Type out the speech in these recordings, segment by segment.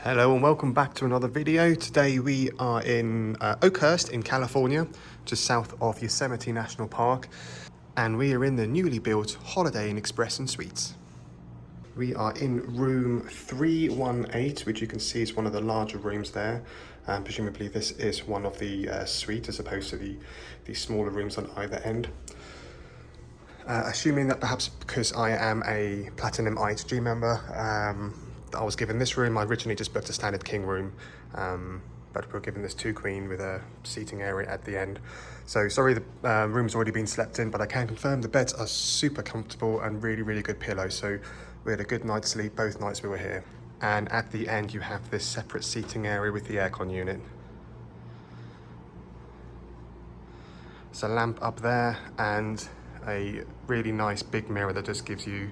Hello and welcome back to another video. Today we are in Oakhurst in California, just south of Yosemite National Park, and we are in the newly built Holiday Inn Express and Suites. We are in room 318, which you can see is one of the larger rooms there. Presumably this is one of the suites as opposed to the smaller rooms on either end. Assuming that perhaps because I am a Platinum IHG member, I was given this room. I originally just booked a standard king room, but we were given this 2 queen with a seating area at the end. So sorry the room's already been slept in, but I can confirm the beds are super comfortable and really good pillows. So we had a good night's sleep both nights we were here. And at the end you have this separate seating area with the aircon unit. There's a lamp up there and a really nice big mirror that just gives you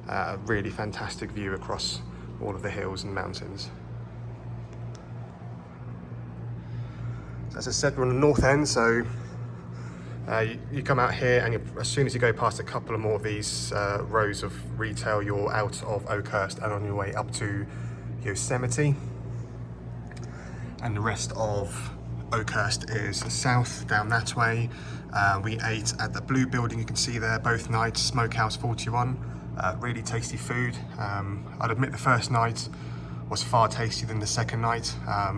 a really fantastic view across all of the hills and mountains. So as I said, we're on the north end, so you come out here and as soon as you go past a couple of more of these rows of retail, you're out of Oakhurst and on your way up to Yosemite. And the rest of Oakhurst is south down that way. We ate at the blue building you can see there both nights, Smokehouse 41. Really tasty food. I'd admit the first night was far tastier than the second night. I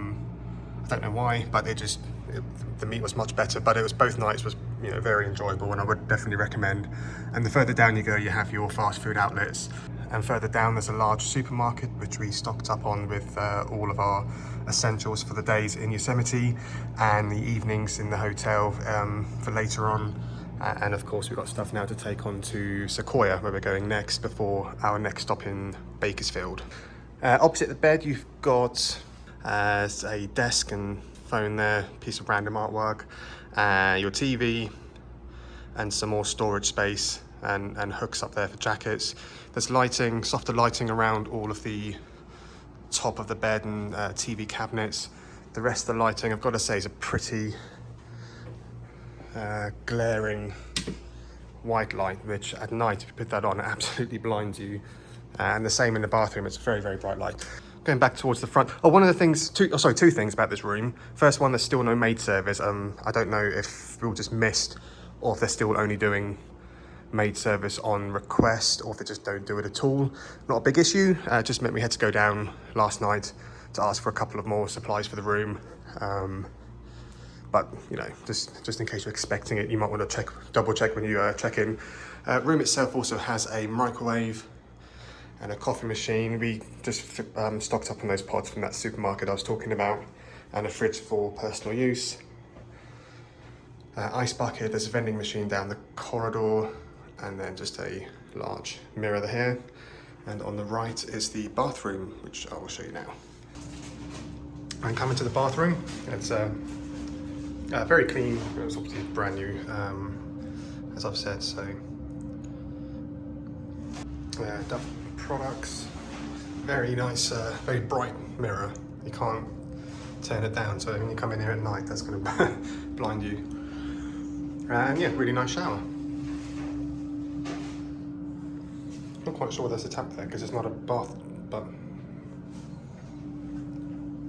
don't know why, but the meat was much better, but it was both nights was very enjoyable and I would definitely recommend. And the further down you go, you have your fast food outlets. And further down there's a large supermarket which we stocked up on with all of our essentials for the days in Yosemite and the evenings in the hotel for later on. And of course we've got stuff now to take on to Sequoia where we're going next before our next stop in Bakersfield. Opposite the bed you've got a desk and phone there, piece of random artwork, your TV and some more storage space and hooks up there for jackets. There's lighting, softer lighting around all of the top of the bed and TV cabinets. The rest of the lighting, I've got to say, is a pretty glaring white light, which at night if you put that on it absolutely blinds you. And the same in the bathroom, it's a very bright light. Going back towards the front, one of the things, two things about this room. First one, there's still no maid service. I don't know if we were just missed or if they're still only doing maid service on request or if they just don't do it at all. Not a big issue, just meant we had to go down last night to ask for a couple of more supplies for the room. But just in case you're expecting it, you might want to double check when you check in. Room itself also has a microwave and a coffee machine. We just stocked up on those pods from that supermarket I was talking about, and a fridge for personal use. Ice bucket, there's a vending machine down the corridor, and then just a large mirror here. And on the right is the bathroom, which I will show you now. And coming to the bathroom, it's very clean. It was obviously brand new, as I've said. So Duff products, very nice, very bright mirror. You can't turn it down, so when you come in here at night, that's going to blind you. And yeah, really nice shower. Not quite sure there's a tap there because it's not a bath, but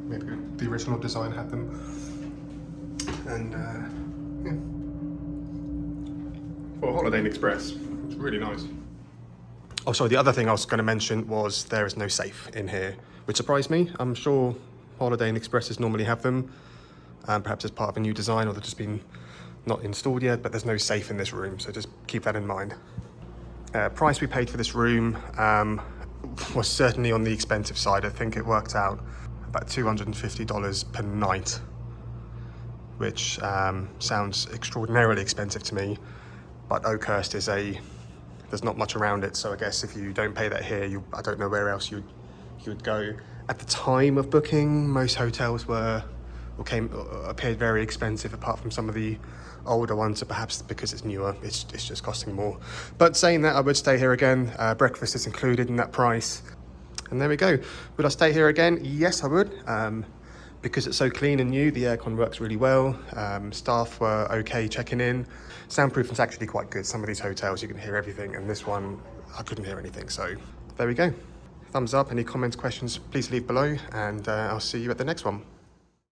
maybe the original design had them. And yeah, for Holiday Inn Express, it's really nice. Oh, sorry, the other thing I was going to mention was there is no safe in here, which surprised me. I'm sure Holiday Inn Expresses normally have them, perhaps as part of a new design, or they've just been not installed yet, but there's no safe in this room, so just keep that in mind. Price we paid for this room was certainly on the expensive side. I think it worked out about $250 per night, which sounds extraordinarily expensive to me, but Oakhurst is there's not much around it, so I guess if you don't pay that here, I don't know where else you would go. At the time of booking, most hotels appeared very expensive, apart from some of the older ones, so perhaps because it's newer, it's just costing more. But saying that, I would stay here again. Breakfast is included in that price. And there we go. Would I stay here again? Yes, I would. Because it's so clean and new, the aircon works really well. Staff were okay checking in. Soundproofing's actually quite good. Some of these hotels you can hear everything, and this one I couldn't hear anything, so there we go. thumbs up. Any comments, questions, please leave below, and I'll see you at the next one.